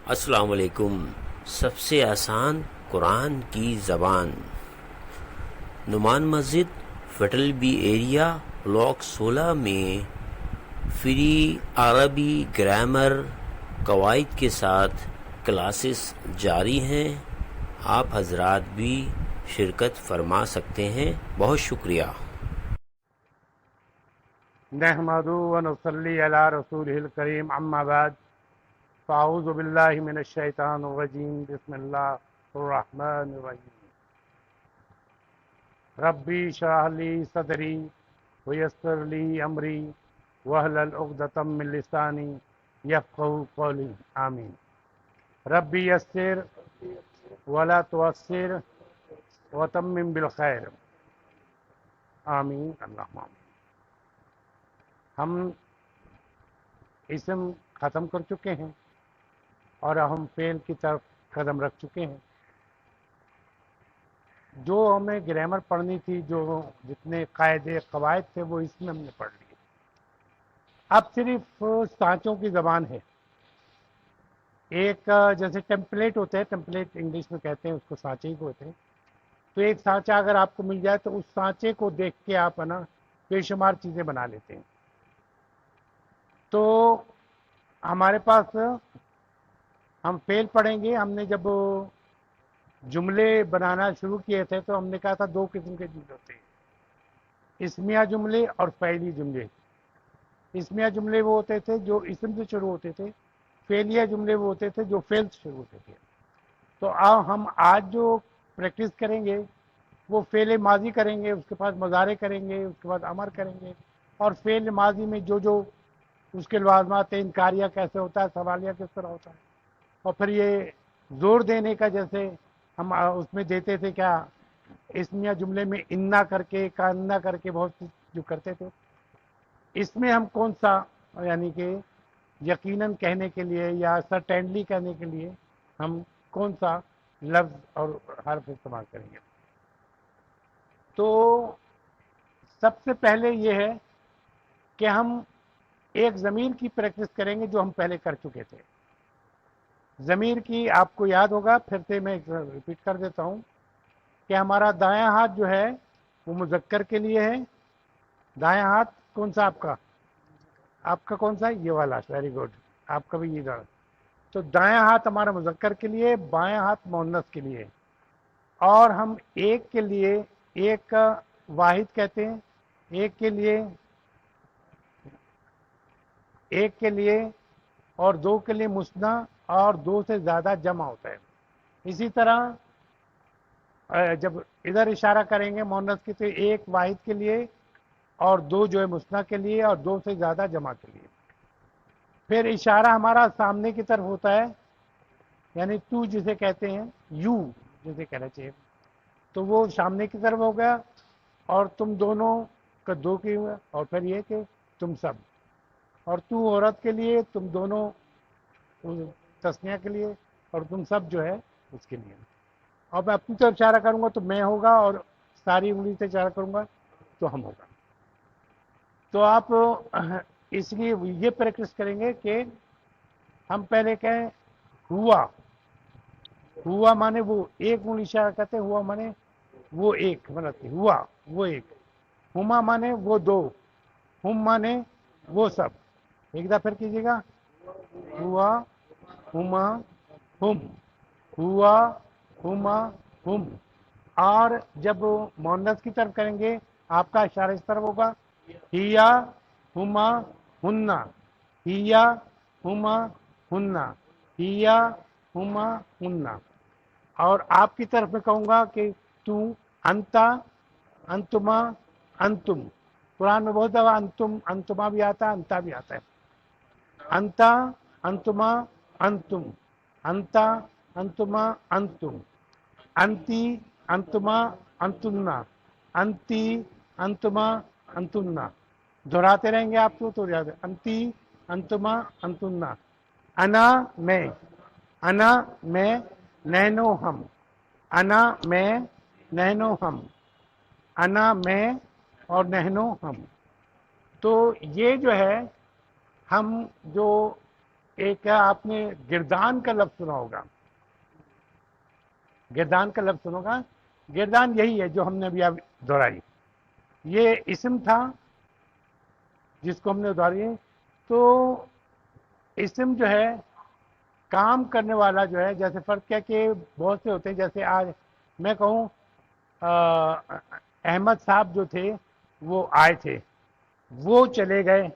السلام علیکم۔ سب سے آسان قرآن کی زبان، نعمان مسجد فیٹل بی ایریا بلاک 16 میں فری عربی گرامر قواعد کے ساتھ کلاسز جاری ہیں۔ آپ حضرات بھی شرکت فرما سکتے ہیں۔ بہت شکریہ۔ نحمدہ ونصلی علی رسولہ الکریم، اما بعد، فاعوذ باللہ من الشیطان الرجیم، بسم اللہ الرحمن الرحیم۔ ربی اشرح لی صدری ویسر لی امری واحلل عقدۃ من لسانی یفقہوا قولی، آمین۔ ربی یسر ولا تعسر وتمم بالخیر، آمین اللہم آمین۔ ہم اسم ختم کر چکے ہیں اور ہم فعل کی طرف قدم رکھ چکے ہیں۔ جو ہمیں گرامر پڑھنی تھی، جو جتنے قاعدے قواعد تھے، وہ اس میں ہم نے پڑھ لیے۔ اب صرف سانچوں کی زبان ہے۔ ایک جیسے ٹیمپلیٹ ہوتے ہیں، ٹیمپلیٹ انگلش میں کہتے ہیں اس کو، سانچے ہی ہوتے ہیں۔ تو ایک سانچہ اگر آپ کو مل جائے تو اس سانچے کو دیکھ کے آپ ہے نا بے شمار چیزیں بنا لیتے ہیں۔ تو ہمارے پاس ہم فعل پڑھیں گے۔ ہم نے جب جملے بنانا شروع کیے تھے تو ہم نے کہا تھا دو قسم کے جملے ہوتے ہیں، اسمیہ جملے اور فعلی جملے۔ اسمیہ جملے وہ ہوتے تھے جو اسم سے شروع ہوتے تھے، فعلیہ جملے وہ ہوتے تھے جو فعل سے شروع ہوتے تھے۔ تو ہم آج جو پریکٹس کریں گے وہ فعل ماضی کریں گے، اس کے بعد مضارع کریں گے، اس کے بعد امر کریں گے، اور فعل ماضی میں جو اس کے لوازمات ہیں، انکاریہ کیسے ہوتا ہے، سوالیہ کس طرح ہوتا ہے، اور پھر یہ زور دینے کا جیسے ہم اس میں دیتے تھے، کیا اسمیہ جملے میں انا کر کے، کانا کر کے بہت سی جو کرتے تھے، اس میں ہم کون سا، یعنی کہ یقیناً کہنے کے لیے یا سرٹینلی کہنے کے لیے ہم کون سا لفظ اور حرف استعمال کریں گے۔ تو سب سے پہلے یہ ہے کہ ہم ایک ضمیر کی پریکٹس کریں گے جو ہم پہلے کر چکے تھے۔ ضمیر کی آپ کو یاد ہوگا، پھر سے میں ریپیٹ کر دیتا ہوں کہ ہمارا دایاں ہاتھ جو ہے وہ مذکر کے لیے ہے۔ دایاں ہاتھ کون سا آپ کا کون سا ہے؟ یہ والا، ویری گڈ، آپ کا بھی یہ جانا۔ تو دایاں ہاتھ ہمارا مذکر کے لیے، بایاں ہاتھ مؤنث کے لیے، اور ہم ایک کے لیے ایک واحد کہتے ہیں، ایک کے لیے اور دو کے لیے مثنیٰ، اور دو سے زیادہ جمع ہوتا ہے۔ اسی طرح جب ادھر اشارہ کریں گے مؤنث کی تو ایک واحد کے لیے اور دو جو ہے مثنیٰ کے لیے اور دو سے زیادہ جمع کے لیے۔ پھر اشارہ ہمارا سامنے کی طرف ہوتا ہے، یعنی تو جسے کہتے ہیں، یو جسے کہنا چاہیے، تو وہ سامنے کی طرف ہو گیا، اور تم دونوں کا دو کی ہوا، اور پھر یہ کہ تم سب، اور تو عورت کے لیے، تم دونوں تسنیہ کے لیے، اور تم سب جو ہے اس کے لیے۔ اور میں اپنی طرف اشارہ کروں گا تو میں ہوگا، اور ساری انگلی سے اشارہ کروں گا تو ہم ہوگا۔ تو آپ اس لیے یہ پریکٹس کریں گے کہ ہم پہلے کہیں ہوا، ہوا مانے وہ ایک انگلی اشارہ کرتے، ہوا مانے وہ ایک، مطلب ہوا وہ ایک، ہما مانے وہ دو، ہم مانے وہ سب۔ ایک دفعہ پھر کیجیے گا، ہوا، ہما، ہم، ہوا، ہما، ہم۔ اور جب مؤنث کی طرف کریں گے آپ کا اشارہ اس طرف ہوگا، ہیا، ہما، ہننا، ہیا، ہما، ہننا، ہیا، ہما، ہننا۔ اور آپ کی طرف میں کہوں گا کہ تو، انتا، انتما، انتم۔ قرآن میں بہت دفعہ انتم، انتما بھی آتا ہے، انتا بھی آتا ہے۔ انتا، انتما، انتم، انتا، انتما، انتم، انتی، انتما، انتنا، انتی، انتما، انتنا۔ دہراتے رہیں گے آپ کو تو یاد ہے، انتی، انتما، انتنا۔ انا میں، انا میں، نحنو ہم، انا میں، نحنو ہم، انا میں اور نحنو ہم۔ تو یہ جو ہے ہم جو ایک آپ نے گردان کا لفظ سنا ہوگا، گردان کا لفظ سنا ہوگا، گردان یہی ہے جو ہم نے ابھی دہرائی، یہ اسم تھا جس کو ہم نے دہرائی. تو اسم جو ہے کام کرنے والا جو ہے، جیسے فرق کیا کہ بہت سے ہوتے ہیں، جیسے آج میں کہوں احمد صاحب جو تھے وہ آئے تھے، وہ چلے گئے،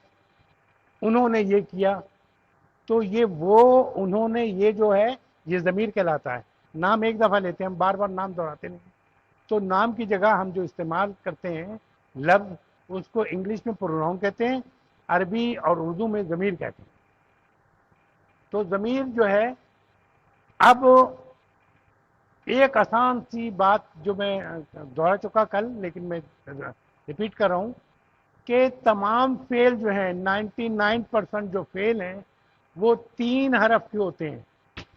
انہوں نے یہ کیا، تو یہ وہ انہوں نے یہ جو ہے یہ ضمیر کہلاتا ہے. نام ایک دفعہ لیتے ہیں ہم، بار بار نام دہراتے نہیں. تو نام کی جگہ ہم جو استعمال کرتے ہیں لفظ، اس کو انگلش میں پروناؤن کہتے ہیں، عربی اور اردو میں ضمیر کہتے ہیں. تو ضمیر جو ہے، اب ایک آسان سی بات جو میں دوہرا چکا کل لیکن میں ریپیٹ کر رہا ہوں کہ تمام فعل جو ہیں 99% جو فعل ہیں وہ 3 حرف کے ہوتے ہیں.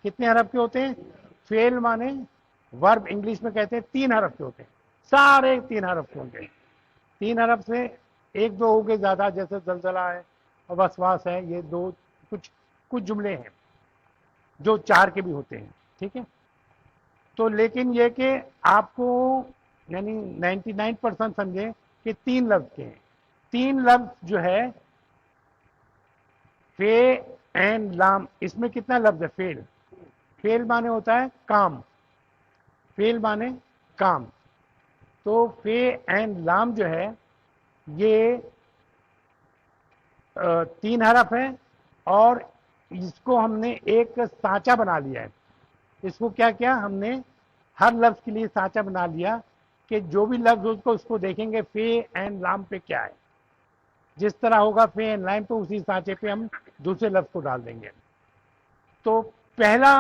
کتنے حرف کے ہوتے ہیں؟ فعل مانے ورب انگلش میں کہتے ہیں 3 حرف کے ہوتے ہیں، سارے 3 حرف کے ہوں گے. 3 حرف سے ایک دو ہو گئے زیادہ، جیسے زلزلہ ہے اور وسواس ہے، یہ دو کچھ جملے ہیں جو 4 کے بھی ہوتے ہیں. ٹھیک ہے، تو لیکن یہ کہ آپ کو یعنی 99% سمجھیں کہ 3 لفظ کے ہیں. 3 لفظ جو ہے فے این لام، اس میں کتنا لفظ ہے؟ فیل. فیل مانے ہوتا ہے کام، فیل مانے کام. تو فے این لام جو ہے یہ 3 حرف ہے، اور اس کو ہم نے ایک سانچہ بنا لیا ہے. اس کو کیا کیا ہم نے؟ ہر لفظ کے لیے سانچہ بنا لیا کہ جو بھی لفظ اس کو دیکھیں گے فے این لام پہ کیا ہے، جس طرح ہوگا فے این لام پہ اسی سانچے پہ ہم دوسرے لفظ کو ڈال دیں گے. تو پہلا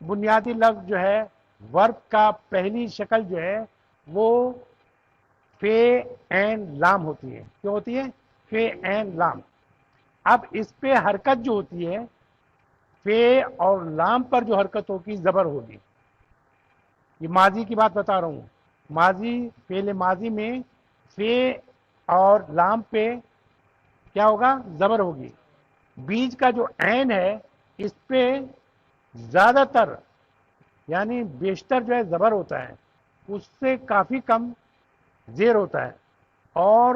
بنیادی لفظ جو ہے ورب کا، پہلی شکل جو ہے وہ فے این لام ہوتی ہے. کیوں ہوتی ہے؟ فے این لام. اب اس پہ حرکت جو ہوتی ہے، فے اور لام پر جو حرکت ہوگی زبر ہوگی. یہ ماضی کی بات بتا رہا ہوں، ماضی فعل ماضی میں فے اور لام پہ کیا ہوگا؟ زبر ہوگی. بیچ کا جو عین ہے اس پہ زیادہ تر یعنی بیشتر جو ہے زبر ہوتا ہے، اس سے کافی کم زیر ہوتا ہے، اور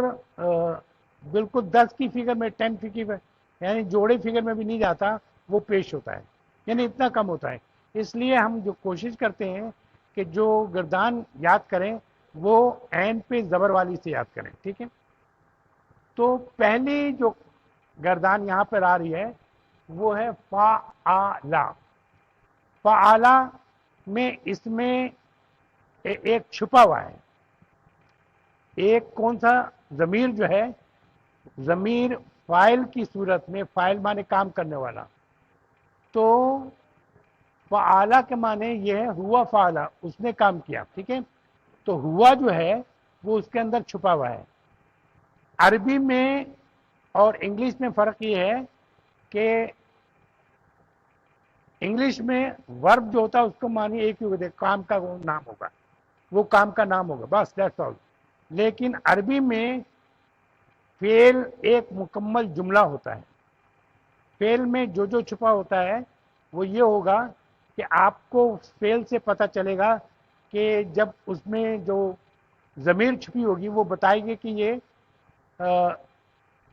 بالکل 10 کی فگر میں 10 فگر یعنی جوڑے فگر میں بھی نہیں جاتا، وہ پیش ہوتا ہے، یعنی اتنا کم ہوتا ہے. اس لیے ہم جو کوشش کرتے ہیں کہ جو گردان یاد کریں وہ عین پہ زبر والی سے یاد کریں. ٹھیک ہے، تو پہلی جو گردان یہاں پر آ رہی ہے وہ ہے فعلا. فعلا میں اس میں ایک چھپا ہوا ہے، ایک کون سا؟ ضمیر جو ہے، ضمیر فاعل کی صورت میں، فاعل مانے کام کرنے والا. تو فعلا کے معنی یہ ہے ہوا فعلا، اس نے کام کیا. ٹھیک ہے، تو ہوا جو ہے وہ اس کے اندر چھپا ہوا ہے. عربی میں اور انگلش میں فرق یہ ہے کہ انگلش میں ورب جو ہوتا ہے اس کو معنی ایک ہی ہوتا ہے، کام کا وہ نام ہوگا، وہ کام کا نام ہوگا، بس دیٹس آل. لیکن عربی میں فعل ایک مکمل جملہ ہوتا ہے. فعل میں جو جو چھپا ہوتا ہے وہ یہ ہوگا کہ آپ کو فعل سے پتہ چلے گا کہ جب اس میں جو ضمیر چھپی ہوگی وہ بتائے گی کہ یہ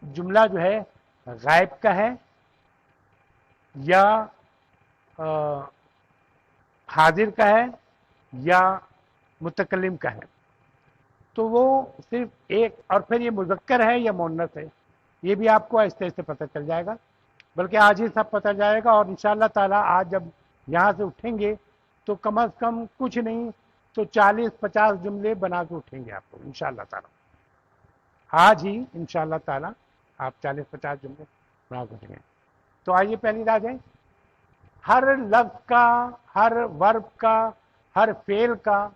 جملہ جو ہے غائب کا ہے یا حاضر کا ہے یا متکلم کا ہے. تو وہ صرف ایک، اور پھر یہ مذکر ہے یا مؤنث ہے یہ بھی آپ کو آہستہ آہستہ پتہ چل جائے گا، بلکہ آج ہی سب پتہ جائے گا. اور انشاءاللہ تعالیٰ آج جب یہاں سے اٹھیں گے تو کم از کم کچھ نہیں تو 40-50 جملے بنا کے اٹھیں گے آپ کو انشاءاللہ تعالیٰ. آج ہی انشاءاللہ تعالیٰ آپ 40-50 جملے بنا کے اٹھیں گے. تو آئیے پہلی راج ہے، ہر لفظ کا، ہر ورب کا، ہر فعل کا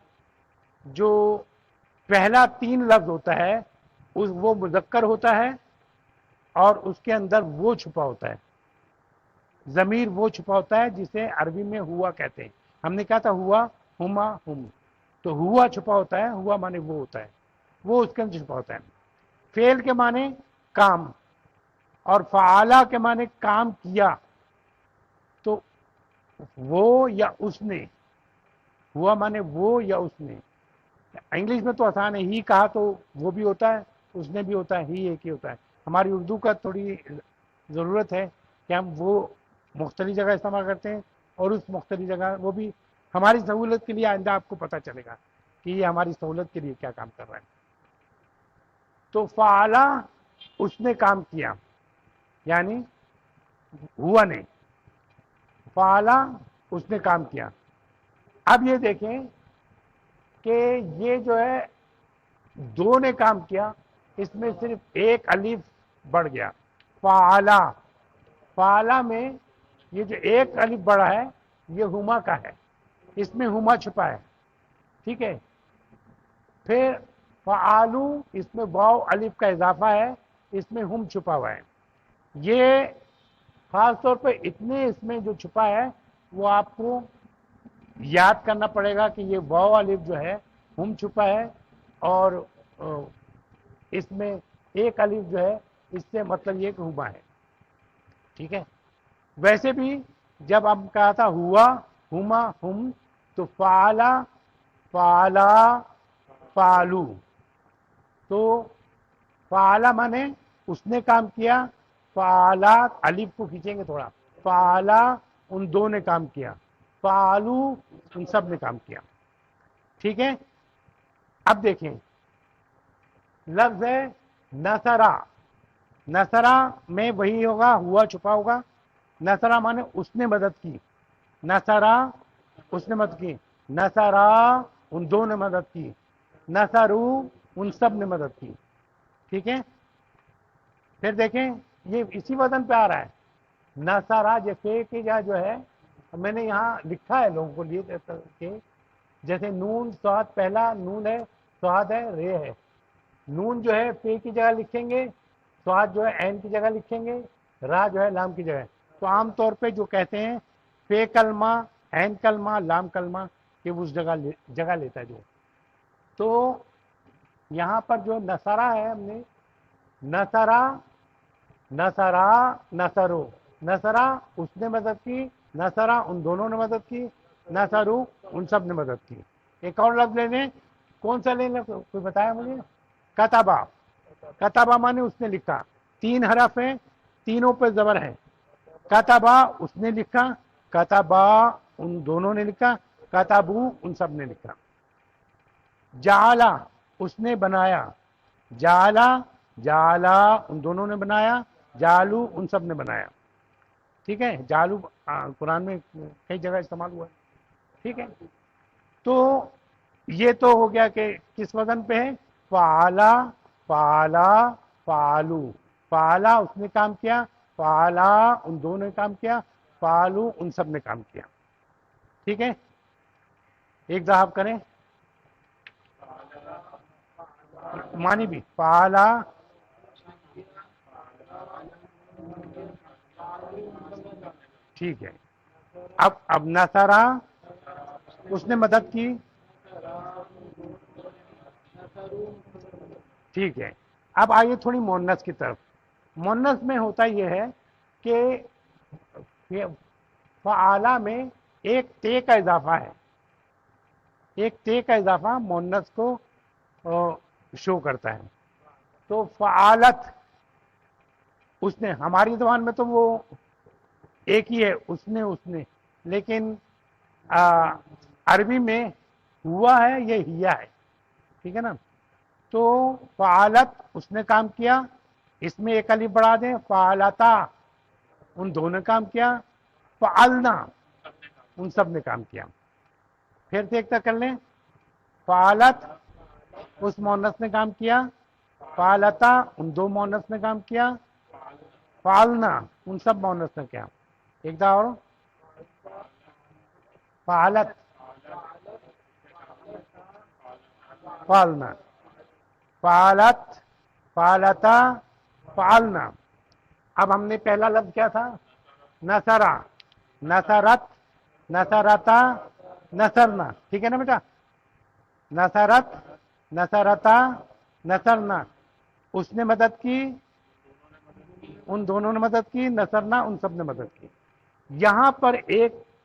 جو پہلا 3 لفظ ہوتا ہے وہ مذکر ہوتا ہے، اور اس کے اندر وہ چھپا ہوتا ہے، ضمیر وہ چھپا ہوتا ہے جسے عربی میں ہوا کہتے ہیں. ہم نے کہا تھا ہوا، ہما، ہم، تو ہوا چھپا ہوتا ہے، ہوا مانے وہ ہوتا ہے، وہ اس کے اندر چھپا ہوتا ہے. فعل کے معنی کام، اور فعلا کے معنی کام کیا. وہ یا اس نے, ہوا مانے وہ یا اس نے. انگلش میں تو آسان ہے، ہی کہا تو وہ بھی ہوتا ہے، اس نے بھی ہوتا ہے، ہی ایک ہی ہوتا ہے. ہماری اردو کا تھوڑی ضرورت ہے کہ ہم وہ مختلف جگہ استعمال کرتے ہیں، اور اس مختلف جگہ وہ بھی ہماری سہولت کے لیے. آئندہ آپ کو پتہ چلے گا کہ یہ ہماری سہولت کے لیے کیا کام کر رہا ہے. تو فعلا اس نے کام کیا، یعنی ہوا نہیں، فعلا اس نے کام کیا. اب یہ دیکھیں کہ یہ جو ہے دو نے کام کیا، اس میں صرف ایک الف بڑھ گیا. فعلا، فعلا میں یہ جو ایک الف بڑھا ہے یہ ہما کا ہے، اس میں ہما چھپا ہے. ٹھیک ہے. پھر فعالو، اس میں واو الف کا اضافہ ہے، اس میں ہم چھپا ہوا ہے. یہ خاص طور پہ اتنے اس میں جو چھپا ہے وہ آپ کو یاد کرنا پڑے گا کہ یہ واو الف جو ہے ہم چھپا ہے، اور اس میں ایک الف جو ہے اس سے مطلب یہ کہ ہما ہے. ٹھیک ہے. ویسے بھی جب ہم کہا تھا ہوا، ہما، ہم، تو فعلا، فعلا، فعلو. تو فعلا مانے اس نے کام کیا، فعلا الف کو کھینچیں گے تھوڑا، فعلا ان دو نے کام کیا، فعلو ان سب نے کام کیا. ٹھیک ہے. اب دیکھیں لفظ ہے نصرا. نصرا میں وہی ہوگا، ہوا چھپا ہوگا. نصرا مانے اس نے مدد کی، نصرا اس نے مدد کی، نصرا ان دو نے مدد کی، نصرو ان سب نے مدد کی. ٹھیک ہے. پھر دیکھیں یہ اسی وزن پہ آ رہا ہے. نصرا جیسے کہ جو ہے میں نے یہاں لکھا ہے لوگوں کو لیے کہ جیسے نون سواد، پہلا نون ہے، سواد ہے، رے ہے. نون جو ہے پے کی جگہ لکھیں گے، سواد جو ہے عین کی جگہ لکھیں گے، را جو ہے لام کی جگہ. تو عام طور پہ جو کہتے ہیں پے کلمہ، عین کلمہ، لام کلمہ، کہ اس جگہ لیتا ہے جو. تو یہاں پر جو نصرا ہے ہم نے نصرا، نصرا، نصرو، نصرا اس نے مدد کی، نصرا ان دونوں نے مدد کی، نصرو ان سب نے مدد کی. ایک اور لفظ لے لیں، کون سا لے لیں کوئی بتایا مجھے؟ کتبا. کتبا مانے اس نے لکھا. تین حرف ہیں، تینوں پہ زبر ہے. کتبا اس نے لکھا، کتبا ان دونوں نے لکھا، کتبو ان سب نے لکھا. جعلا اس نے بنایا، جعلا، جعلا ان دونوں نے بنایا، جالو ان سب نے بنایا. ٹھیک ہے. جالو قرآن میں کئی جگہ استعمال ہوا ہے. ٹھیک ہے. تو یہ تو ہو گیا کہ کس وزن پہ ہے، فعلا، فعلا، فعلو. فعلا اس نے کام کیا، فعلا ان دونوں نے کام کیا، فعلو ان سب نے کام کیا. ٹھیک ہے. ایک ذہاب کریں مانی بھی، فعلا، ٹھیک ہے. اب نصرا اس نے مدد کی، ٹھیک ہے. اب آئیے تھوڑی مونس کی طرف. مونس میں ہوتا یہ ہے کہ فعلا میں ایک تے کا اضافہ ہے، ایک تے کا اضافہ مونس کو شو کرتا ہے. تو فعالت اس نے، ہماری زبان میں تو وہ ایک ہی ہے، اس نے، لیکن عربی میں ہوا ہے یہ ہیا ہے. ٹھیک ہے نا. تو فعالت اس نے کام کیا، اس میں ایک الف بڑھا دیں، فعالتا ان دونوں نے کام کیا، فعلنا ان سب نے کام کیا. پھر دیکھتا کر لیں، فعالت اس مونس نے کام کیا، فعالتا ان دو مونس نے کام کیا، فعلنا ان سب مونس نے کیا. ایک دفعہ اور، فعالت، فعلنا، فعالت، فعلتا، فعلنا. اب ہم نے پہلا لفظ کیا تھا، نصرا، نصرت، نصرتا، نصرنا. ٹھیک ہے نا بیٹا. نصرت، نصرتا، نصرنا اس نے مدد کی، ان دونوں نے مدد کی، نصرنا ان سب نے مدد کی. یہاں پر ایک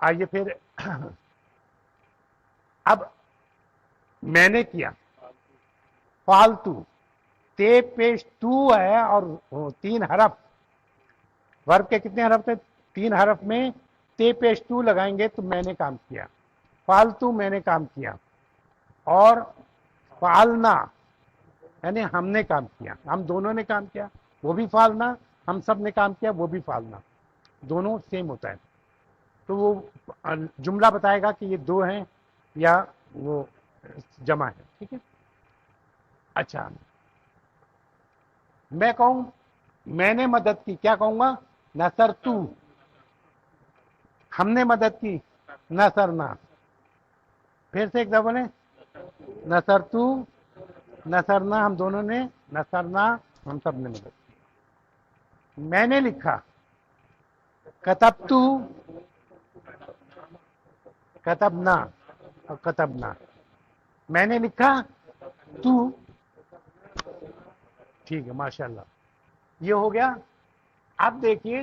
آئیے پھر اب میں نے کیا فالتو، تے پیش تو ہے اور 3 حرف، ورب کے کتنے حرف تھے؟ 3 حرف میں تے پیش تو لگائیں گے تو میں نے کام کیا، فالتو میں نے کام کیا، اور فعلنا یعنی ہم نے کام کیا، ہم دونوں نے کام کیا، وہ بھی فعلنا، ہم سب نے کام کیا وہ بھی فعلنا، دونوں سیم ہوتا ہے، تو وہ جملہ بتائے گا کہ یہ 2 ہیں یا وہ جمع ہے، ٹھیک ہے۔ اچھا میں کہوں میں نے مدد کی، کیا کہوں گا؟ نصرتو، ہم نے مدد کی، نصرنا، پھر سے ایک دفعہ بولیں، نصرتو، نصرنا ہم دونوں نے، نصرنا ہم سب نے مدد کی، میں نے لکھا، کتبتو، کتبنا اور کتبنا، میں نے لکھا تو، ٹھیک ہے ماشاءاللہ، یہ ہو گیا۔ اب دیکھیے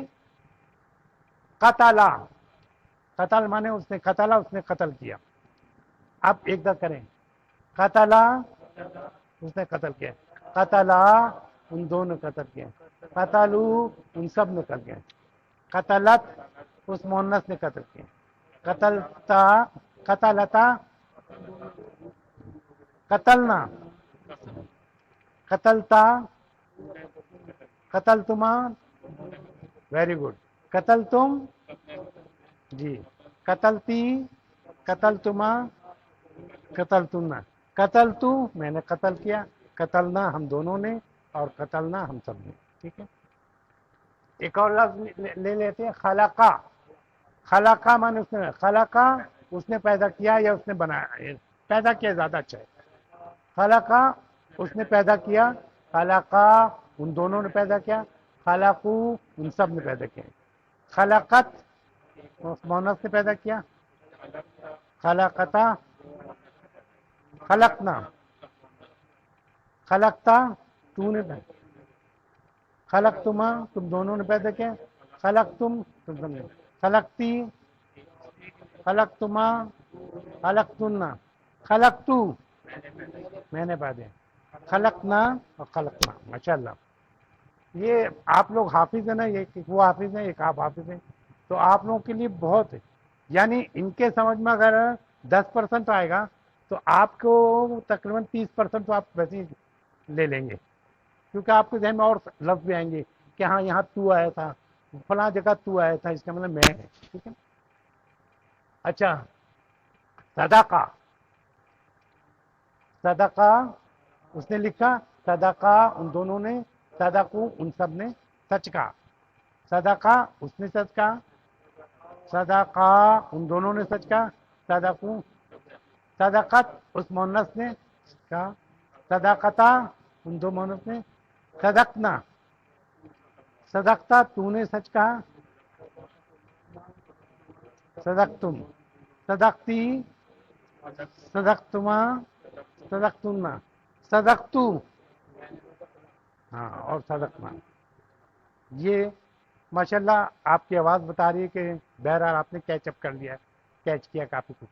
قتلا، قتل مانے اس نے قتلا، اس نے قتل کیا، اب ایک دفعہ کریں، قتلا اس نے قتل کیا، قتلا ان دونوں نے قتل کیا، قتلو ان سب نے قتل کیا، قتلت اس مونس نے قتل کیا، قتلتا، قتلتا، قتلنا، قتلتا، قتلتما، ویری گڈ، قتل تم، جی، قتلتی، قتلتما، قتلتنا، قتل تو میں نے قتل کیا، قتلنا ہم دونوں نے، اور قتلنا ہم سب نے، ٹھیک ہے۔ ایک اور لفظ لے لیتے ہیں، خلقا، خلقا مانے اس نے، خلقا اس نے پیدا کیا یا اس نے بنایا، پیدا کیا زیادہ اچھا ہے، خلقا اس نے پیدا کیا، خلقا ان دونوں نے پیدا کیا، خلقو ان سب نے پیدا کیا، خلقت اس مونس نے پیدا کیا، خلقتا، خلقنا، خلقتا تو نے پیدا، خلقتما تم دونوں نے پیدا کیا، خلقتم تم سب نے، خلقتی، خلقتما، خلقتنا، خلقتو میں نے پیدا، خلقنا اور خلقنا، ماشاءاللہ۔ یہ آپ لوگ حافظ ہیں نا، یہ وہ حافظ ہیں ایک آپ حافظ ہیں، تو آپ لوگوں کے لیے بہت ہے، یعنی ان کے سمجھ میں اگر 10% آئے گا تو آپ کو تقریباً 30% تو آپ ویسے ہی لے لیں گے، کیونکہ آپ کے ذہن میں اور لفظ بھی آئیں گے کہ ہاں یہاں تو آیا تھا، فلاں جگہ تو آیا تھا، اس کا مطلب میں ہے، ٹھیک ہے۔ اچھا صدقہ، صدقہ اس نے لکھا، صدقہ ان دونوں نے، صدقو ان سب نے سچ کہا، صدقہ اس نے سچ کہا، صدقہ ان دونوں نے سچ کہا، صدقو، صدقت اس مونس نے کہا، صدقتا ان دو مونس نے، صدقنا، صدقتا تو نے سچ کہا، صدقتم، صدقتی، صدقتما، صدقتنا، صدقتو، ہاں اور صدقنا، یہ ماشاءاللہ آپ کی آواز بتا رہی ہے کہ بہرحال آپ نے کیچ اپ کر لیا، کیچ کیا کافی کچھ۔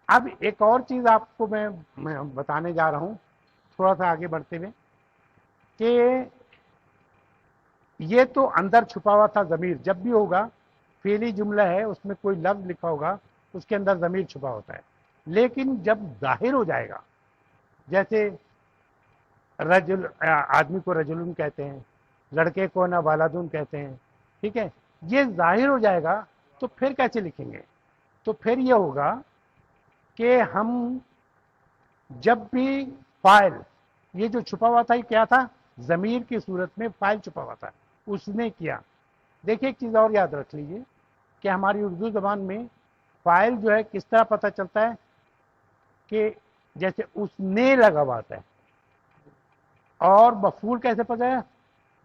اب ایک اور چیز آپ کو میں بتانے جا رہا ہوں تھوڑا سا آگے بڑھتے ہوئے، کہ یہ تو اندر چھپا ہوا تھا ضمیر، جب بھی ہوگا فعلی جملہ ہے اس میں کوئی لفظ لکھا ہوگا اس کے اندر ضمیر چھپا ہوتا ہے، لیکن جب ظاہر ہو جائے گا، جیسے رجل، آدمی کو رجلن کہتے ہیں، لڑکے کو نا والدن کہتے ہیں، ٹھیک ہے، یہ ظاہر ہو جائے گا تو پھر کیسے لکھیں گے؟ تو پھر یہ ہوگا کہ ہم جب بھی فاعل، یہ جو چھپا ہوا تھا یہ کیا تھا؟ ضمیر کی صورت میں فاعل چھپا ہوا تھا، اس نے کیا۔ دیکھیے ایک چیز اور یاد رکھ لیجیے کہ ہماری اردو زبان میں فاعل جو ہے کس طرح پتہ چلتا ہے، کہ جیسے اس نے لگا ہوا ہے، اور مفعول کیسے پتہ ہے؟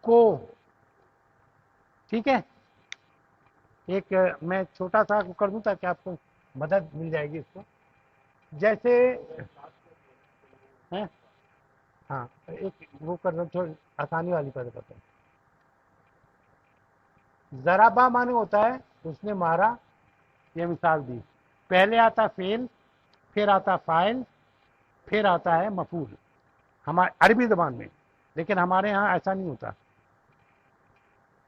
کو، ٹھیک ہے۔ ایک میں چھوٹا سا کر دوں تاکہ آپ کو مدد مل جائے گی اس کو، جیسے ہاں ایک وہ کر دوں، تھوڑی آسانی والی پر کرتے ہیں، ضربا مانے ہوتا ہے اس نے مارا، یہ مثال دی. پہلے آتا فعل، پھر آتا فاعل، پھر آتا ہے مفعول ہمارے عربی زبان میں. لیکن ہمارے ہاں ایسا نہیں ہوتا.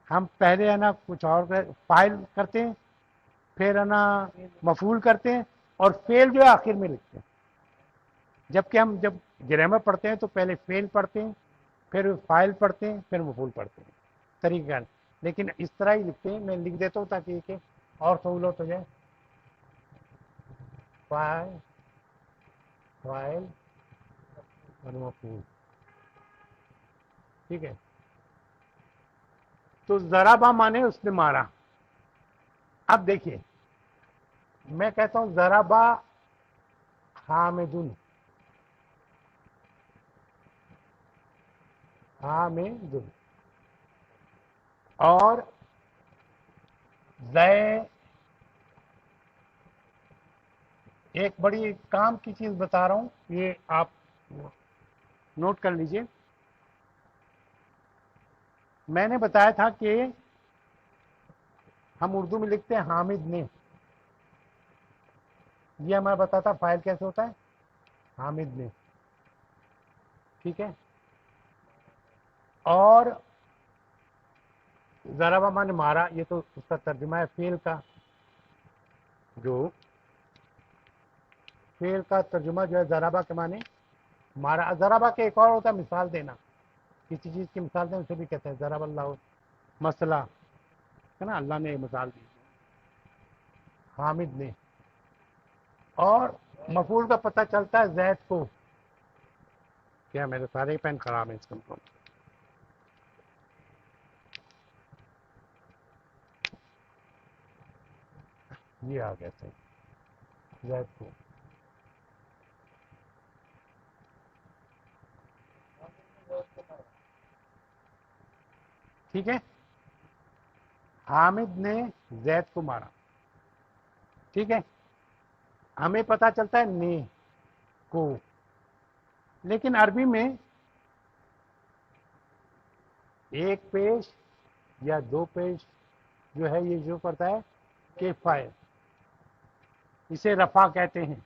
ہم پہلے ہے نا کچھ اور فاعل کرتے ہیں، پھر ہے نا مفعول کرتے ہیں، اور فعل جو ہے آخر میں لکھتے ہیں. جبکہ ہم جب گرامر پڑھتے ہیں تو پہلے فعل پڑھتے ہیں، پھر فاعل پڑھتے ہیں، پھر مفعول پڑھتے ہیں. طریقہ کار لیکن اس طرح ہی لکھتے ہیں. میں لکھ دیتا ہوں تاکہ کہ اور سہولت ہو جائے. فاعل، فاعل اور مفعول. ٹھیک ہے. تو ضربا مانے اس نے مارا. اب دیکھیے میں کہتا ہوں ضربا حامدن، حامدن، اور ایک بڑی کام کی چیز بتا رہا ہوں، یہ آپ نوٹ کر لیجئے. میں نے بتایا تھا کہ ہم اردو میں لکھتے ہیں حامد نے. یہ ہمیں بتاتا فاعل کیسے ہوتا ہے، حامد نے. ٹھیک ہے. اور ضربہ مانے مارا، یہ تو اس کا ترجمہ ہے فعل کا. جو فعل کا ترجمہ جو ہے ضربہ کے معنی مارا. ضربہ کے ایک اور ہوتا ہے مثال دینا. کسی چیز کی مثال دیں اسے بھی کہتے ہیں ضرب اللہ مسئلہ ہے نا، اللہ نے مثال دی. حامد نے. اور مفعول کا پتہ چلتا ہے زید کو. کیا میرے سارے ہی پین خراب ہیں اس کو. یہ آ گیا صحیح. زید کو. ٹھیک ہے. حامد نے زید کو مارا. ٹھیک ہے. ہمیں پتا چلتا ہے نے کو. لیکن عربی میں ایک پیش یا دو پیش جو ہے یہ جو پڑتا ہے کہ فاعل، اسے رفع کہتے ہیں.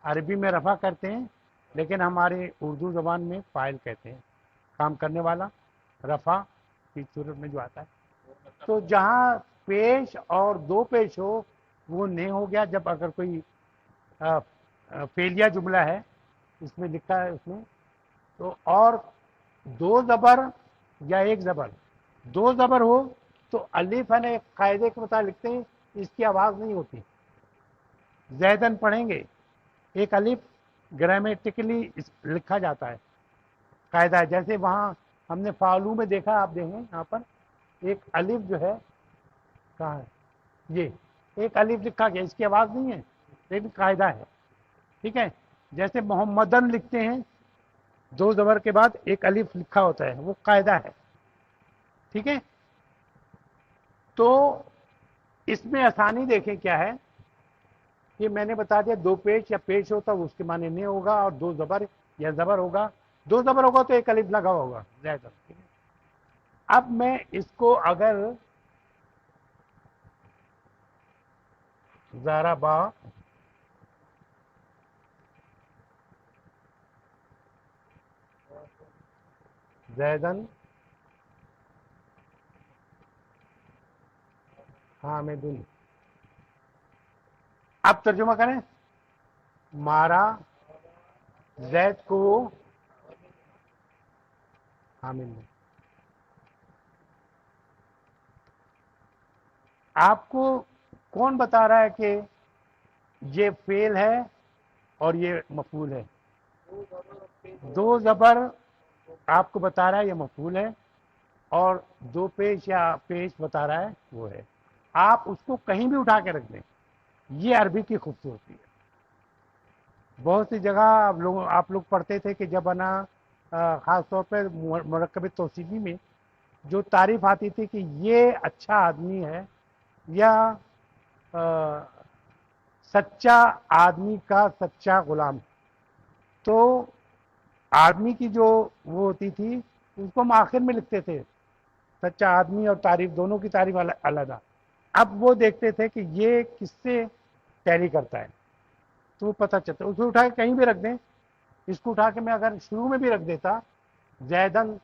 عربی میں رفع کرتے ہیں لیکن ہمارے اردو زبان میں فاعل کہتے ہیں. کام کرنے والا رفع کی صورت میں جو آتا ہے. تو جہاں پیش اور دو پیش ہو وہ نہیں ہو گیا. جب اگر کوئی فعلیہ جملہ ہے اس میں لکھا ہے اس میں تو، اور دو زبر یا ایک زبر، دو زبر ہو تو الف ہے نا ایک قاعدے کے مطابق لکھتے ہیں اس کی آواز نہیں ہوتی. زیدن پڑھیں گے ایک الف گرامیٹیکلی لکھا جاتا ہے، قاعدہ ہے. جیسے وہاں ہم نے فعلو میں دیکھا، آپ دیکھیں یہاں پر ایک الف جو ہے کہاں ہے، یہ ایک الف لکھا گیا، اس کی آواز نہیں ہے لیکن قاعدہ ہے. ٹھیک ہے. جیسے محمدن لکھتے ہیں دو زبر کے بعد ایک الف لکھا ہوتا ہے، وہ قاعدہ ہے. ٹھیک ہے. تو اس میں آسانی دیکھیں کیا ہے کہ میں نے بتا دیا دو پیش یا پیش ہوتا اس کے معنی نہیں ہوگا، اور دو زبر یا زبر ہوگا. دو زبر ہوگا تو ایک الف لگا ہوگا زیادہ. اب میں اس کو اگر ضربا زیدن حامدن، اب ترجمہ کریں. مارا زید کو حامد نے. آپ کو کون بتا رہا ہے کہ یہ فعل ہے اور یہ مفعول ہے؟ دو زبر آپ کو بتا رہا ہے یہ مفعول ہے، اور دو پیش یا پیش بتا رہا ہے وہ ہے. آپ اس کو کہیں بھی اٹھا کے رکھ دیں. یہ عربی کی خوبصورتی ہے. بہت سی جگہ آپ لوگ پڑھتے تھے کہ جب انا خاص طور پہ مرکب توصیفی میں جو تعریف آتی تھی کہ یہ اچھا آدمی ہے یا سچا آدمی کا سچا غلام، تو آدمی کی جو وہ ہوتی تھی اس کو ہم آخر میں لکھتے تھے. سچا آدمی اور تعریف دونوں کی تعریف علیحدہ. اب وہ دیکھتے تھے کہ یہ کس سے ٹیلی کرتا ہے، تو وہ پتہ چلتا ہے، اسے اٹھا کے کہیں بھی رکھ دیں، اس کو اٹھا کے میں اگر شروع میں بھی رکھ دیتا زیدن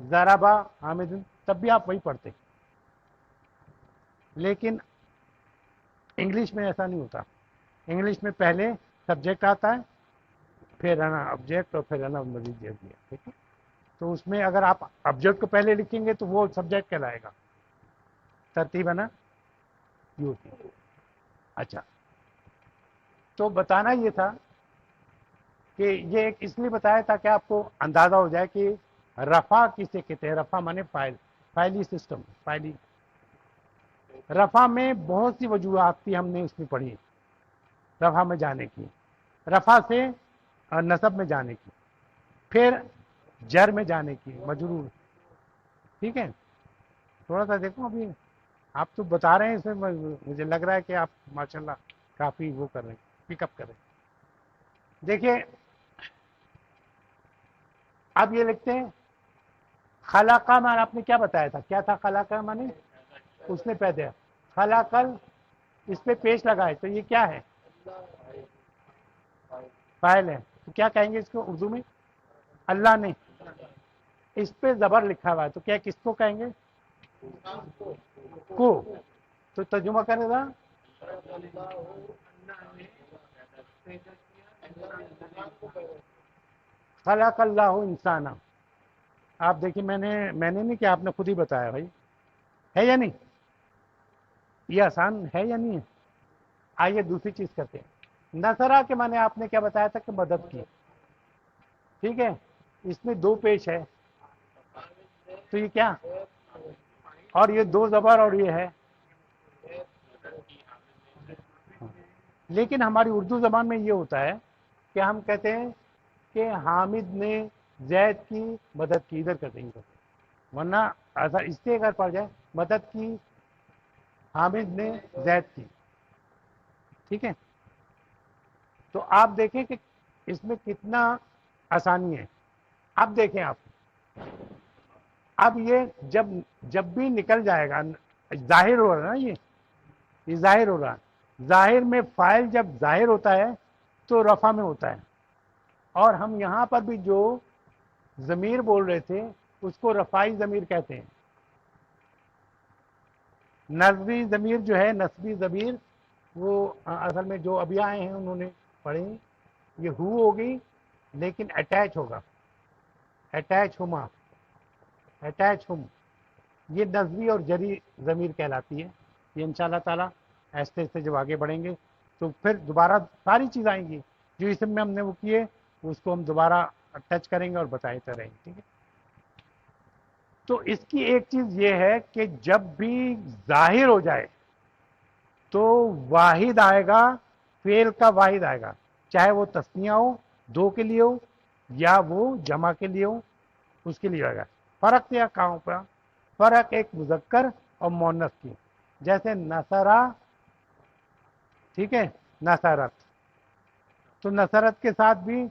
ضربا حامدن، تب بھی آپ وہی پڑھتے. لیکن انگلش میں ایسا نہیں ہوتا. انگلش میں پہلے سبجیکٹ آتا ہے، پھر ہے نا آبجیکٹ، اور پھر ہے نا مزید دیا گیا. ٹھیک ہے، تو اس میں اگر آپ آبجیکٹ کو پہلے لکھیں گے تو وہ سبجیکٹ کہلائے گا. ترتیب ہے نا یہ ہوتی ہے. اچھا، تو بتانا یہ تھا کہ یہ ایک اس لیے بتایا تاکہ آپ کو اندازہ ہو جائے کہ رفع کسے کہتے ہیں. رفع مانے فائل، فائلی سسٹم، فائلی. رفع میں بہت سی وجوہات تھی، ہم نے اس میں پڑھی. رفع میں جانے کی، رفع سے نصب میں جانے کی، پھر جر میں جانے کی، مجرور. ٹھیک ہے، تھوڑا سا دیکھو ابھی آپ تو بتا رہے ہیں، اس میں مجھے لگ رہا ہے کہ آپ ماشاءاللہ کافی وہ کر رہے ہیں، پک اپ کر رہے ہیں. دیکھیے اب یہ لکھتے ہیں خلاقہ میں آپ نے کیا بتایا تھا، کیا تھا خلاقہ مانے؟ اس نے پیدا. خلاقل اس پہ پیش لگائے تو یہ کیا ہے؟ فاعل ہے. تو کیا کہیں گے اس کو اردو میں؟ اللہ نے. اس پہ زبر لکھا ہوا ہے تو کیا کس کو کہیں گے؟ کو. تو ترجمہ کرے گا خلق اللہ انسانہ. آپ دیکھیے میں نے نہیں کہ آپ نے خود ہی بتایا بھائی، ہے یا نہیں؟ یہ آسان ہے یا نہیں ہے؟ آئیے دوسری چیز کرتے ہیں. نصرہ کے معنی آپ نے کیا بتایا تھا کہ مدد کی. ٹھیک ہے، اس میں دو پیش ہے تو یہ کیا، اور یہ دو زبر اور یہ ہے. لیکن ہماری اردو زبان میں یہ ہوتا ہے کہ ہم کہتے ہیں کہ حامد نے زید کی مدد کی، ادھر کرتے ہیں. ورنہ ایسا اس سے اگر پڑ جائے مدد کی حامد نے زید کی. ٹھیک ہے، تو آپ دیکھیں کہ اس میں کتنا آسانی ہے. اب دیکھیں آپ، اب یہ جب بھی نکل جائے گا، ظاہر ہو رہا ہے نا، یہ ظاہر ہو رہا ہے. ظاہر میں فاعل جب ظاہر ہوتا ہے تو رفع میں ہوتا ہے. اور ہم یہاں پر بھی جو ضمیر بول رہے تھے اس کو رفائی ضمیر کہتے ہیں. نصبی ضمیر جو ہے، نصبی ضمیر وہ اصل میں جو ابھی آئے ہیں انہوں نے پڑھے، یہ ہو ہوگی لیکن اٹیچ ہوگا، اٹیچ ہما، اٹیچ ہم. یہ نصبی اور جری ضمیر کہلاتی ہے. یہ انشاءاللہ تعالیٰ ایسے ایسے جب آگے بڑھیں گے تو پھر دوبارہ ساری چیز آئیں گی جو اسم میں ہم نے وہ کیے، اس کو ہم دوبارہ ٹچ کریں گے اور بتاتے رہیں گے. ٹھیک ہے، تو اس کی ایک چیز یہ ہے کہ جب بھی ظاہر ہو جائے تو واحد آئے گا، فعل کا واحد آئے گا، چاہے وہ تثنیہ ہو، دو کے لیے ہو، یا وہ جمع کے لیے ہو، اس کے لیے آئے گا. فرق کیا کہاں پر؟ فرق ایک مذکر اور مؤنث کی. جیسے نصرہ، ٹھیک ہے، نصرت، تو نصرت کے ساتھ بھی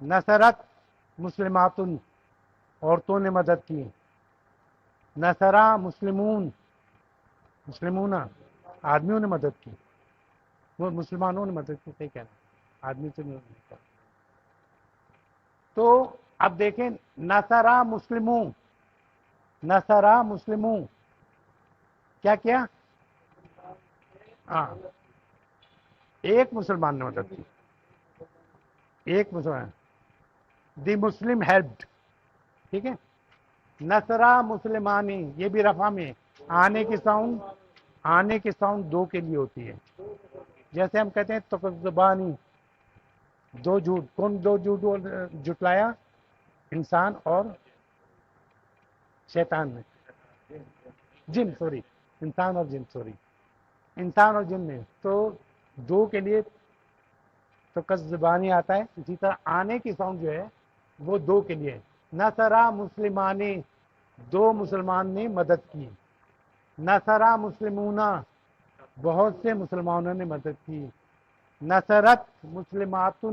نصرت مسلمات، عورتوں نے مدد کی. نصرہ مسلمون، مسلمون آدمیوں نے مدد کی. وہ مسلمانوں نے مدد کی، صحیح کہنا، آدمی تو نہیں کہا. تو اب دیکھیں نصرہ مسلمون، نصرہ مسلمون کیا کیا؟ ہاں، ایک مسلمان نے مدد کی، ایک مسلمان. دی مسلم ہیلپڈ. ٹھیک ہے، نصرہ مسلمانی، یہ بھی رفع میں آنے کی ساؤنڈ، آنے کی ساؤنڈ دو کے لیے ہوتی ہے. جیسے ہم کہتے ہیں تکذبانی، دو جھوٹ. کون دو جھوٹ جھٹلایا؟ انسان اور شیطان نے، جن، سوری، انسان اور جن، سوری، انسان اور جن نے. تو دو کے لیے تکذبانی آتا ہے. اسی طرح آنے کی ساؤنڈ جو ہے وہ دو کے لیے. نصرہ مسلمانی، دو مسلمان نے مدد کی. نصرہ مسلمون، بہت سے مسلمانوں نے مدد کی. نصرت مسلمات،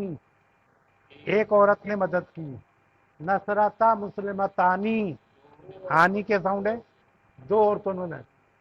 ایک عورت نے مدد کی. نصرتا مسلمتانی، آنی کے ساؤنڈ ہے، دو عورتوں نے.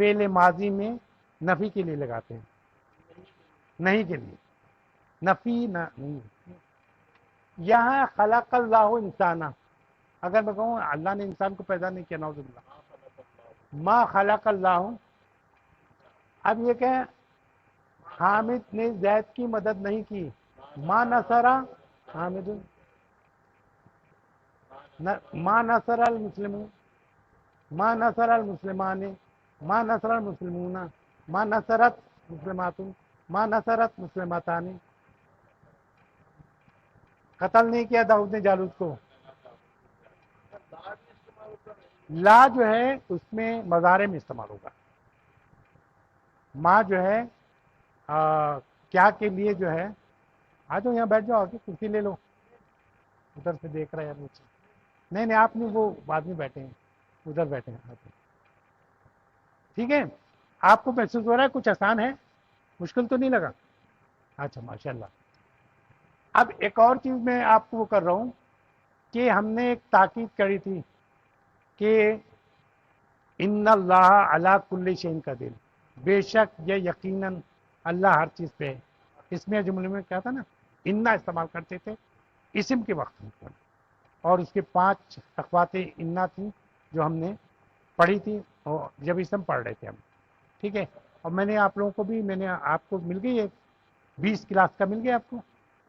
فعل ماضی میں نفی کے لیے لگاتے ہیں، نہیں کے لیے، نفی نہ نہیں۔ یہاں خلق اللہ انسانہ، اگر میں کہوں اللہ نے انسان کو پیدا نہیں کیا، نعوذ باللہ، ما خلق اللہ، اب یہ کہ حامد نے زید کی مدد نہیں کی، ما نصرہ حامد، ما نصر المسلمون، ما نصر المسلمان، ما نصر المسلمون، ما نصرت مسلمات، ما نصرت مسلماتان، قتل نہیں کیا داؤد نے جالوت کو۔ لا جو ہے اس میں مضارع میں استعمال ہوگا، ما جو ہے کیا کے لیے جو ہے، آ جاؤ یہاں بیٹھ جاؤ، آ کے کرسی لے لو، ادھر سے دیکھ رہا ہے مجھے، نہیں آپ نہیں، وہ بعد میں بیٹھے ہیں، ادھر بیٹھے ہیں، ٹھیک ہے؟ آپ کو محسوس ہو رہا ہے کچھ آسان ہے، مشکل تو نہیں لگا؟ اچھا ماشاء اللہ۔ اب ایک اور چیز میں آپ کو وہ کر رہا ہوں کہ ہم نے ایک تاکید کری تھی کہ ان اللہ علی کل شیء قدیر، بے شک یہ یقیناً اللہ ہر چیز پہ ہے۔ اس میں جملے میں کیا تھا نا، انا استعمال کرتے تھے اسم کے وقت میں، اور اس کے 5 اخوات انا تھیں جو ہم نے پڑھی تھی، اور جب اسم پڑھ رہے تھے ہم، ٹھیک ہے؟ اور میں نے آپ لوگوں کو بھی، میں نے آپ کو مل گئی ہے 20 کلاس کا، مل گیا آپ کو،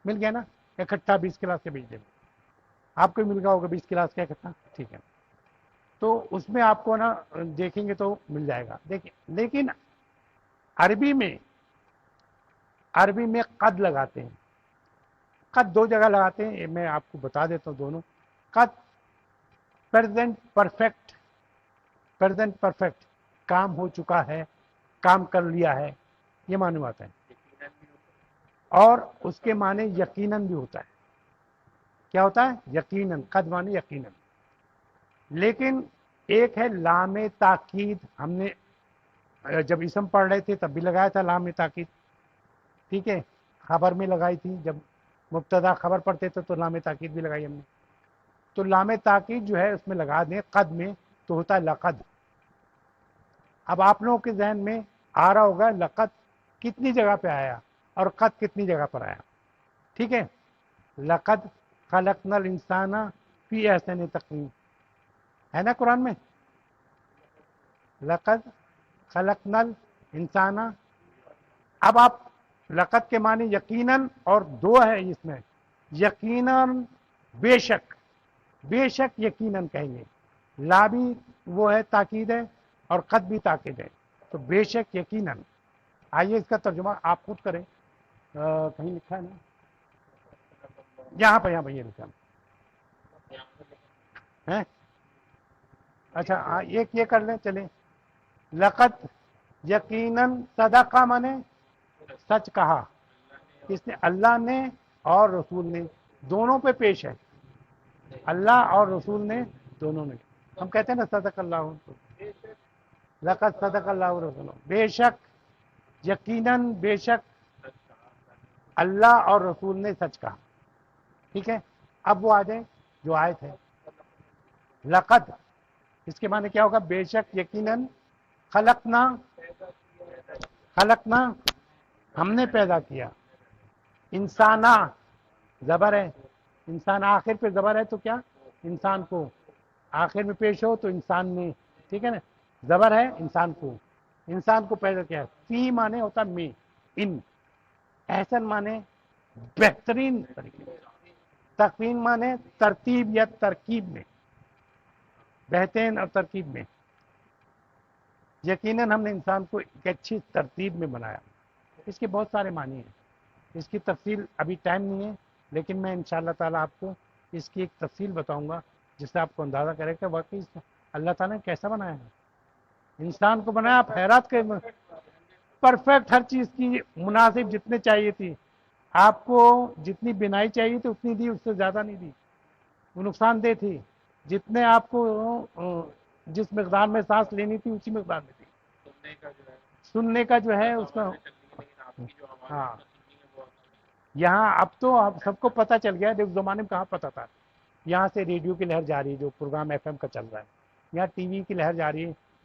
مل گیا نا اکٹھا 20 کلاس کے بھیج دیں، آپ کو مل گیا ہوگا 20 کلاس کا اکٹھا، ٹھیک ہے؟ تو اس میں آپ کو نا دیکھیں گے تو مل جائے گا، دیکھیں، لیکن عربی میں قد لگاتے ہیں، قد 2 جگہ لگاتے ہیں، میں آپ کو بتا دیتا ہوں دونوں۔ قد پریزنٹ پرفیکٹ، کام ہو چکا ہے، کام کر لیا ہے، یہ معنی آتا ہے، اور اس کے معنی یقیناً بھی ہوتا ہے، کیا ہوتا ہے؟ یقیناً، قد معنی یقیناً۔ لیکن ایک ہے لام تاکید، ہم نے جب اسم پڑھ رہے تھے تب بھی لگایا تھا لام تاکید، ٹھیک ہے؟ خبر میں لگائی تھی، جب مبتدا خبر پڑھتے تھے تو لام تاکید بھی لگائی ہم نے۔ تو لام تاکید جو ہے اس میں لگا دیں قد میں تو ہوتا ہے لقد۔ اب آپ لوگوں کے ذہن میں آ رہا ہوگا لقد کتنی جگہ پہ آیا اور قد کتنی جگہ پر آیا، ٹھیک ہے؟ لقد خلقنا الانسان فی احسن تقویم، ہے نا قرآن میں؟ لقد خلقنا الانسان، اب آپ لقد کے معنی یقیناً، اور 2 ہے اس میں، یقیناً بے شک، بے شک یقیناً کہیں گے، لا بھی وہ ہے تاکید ہے اور قد بھی تاکید ہے، تو بے شک یقیناً۔ آئیے اس کا ترجمہ آپ خود کریں، کہیں لکھا ہے نا، یہاں پہ یہ لکھا ہے، اچھا ایک یہ کر لیں، چلیں، لقد یقیناً صدقہ مانے سچ کہا، اس نے، اللہ نے اور رسول نے، دونوں پہ پیش ہے، اللہ اور رسول نے دونوں نے، ہم کہتے ہیں نا صدق اللہ، لقد صدق اللہ رسول، بے شک یقیناً، بے شک اللہ اور رسول نے سچ کہا، ٹھیک ہے؟ اب وہ آ جائیں جو آیت ہے، لقد اس کے معنی کیا ہوگا؟ بے شک یقیناً، خلقنا ہم نے پیدا کیا، انسانہ زبر ہے، انسان آخر پہ زبر ہے تو کیا؟ انسان کو، آخر میں پیش ہو تو انسان نے، ٹھیک ہے نا؟ زبر ہے انسان کو پیدا کیا، فی مانے ہوتا میں، ان، احسن مانے بہترین طریقے، تقویم مانے ترتیب یا ترکیب میں، بہترین اور ترکیب میں، یقیناً ہم نے انسان کو ایک اچھی ترتیب میں بنایا۔ اس کے بہت سارے معنی ہیں، اس کی تفصیل ابھی ٹائم نہیں ہے، لیکن میں انشاءاللہ تعالیٰ آپ کو اس کی ایک تفصیل بتاؤں گا جس سے آپ کو اندازہ کرے کہ واقعی اللہ تعالیٰ نے کیسا بنایا ہے انسان کو، بنایا آپ حیرات کے، پرفیکٹ، ہر چیز کی مناسب جتنے چاہیے تھی آپ کو، جتنی بنائی چاہیے تھی اتنی دی، اس سے زیادہ نہیں دی، وہ نقصان دہ تھی، جتنے آپ کو جس مقدار میں سانس لینی تھی اسی مقدار میں تھی، سننے کا جو ہے اس کا، ہاں یہاں اب تو اب سب کو پتہ چل گیا، اس زمانے میں کہاں پتہ تھا، یہاں سے ریڈیو کی لہر جا رہی ہے، جو پروگرام ایف ایم کا چل رہا ہے، یہاں ٹی وی کی لہر جا رہی ہے،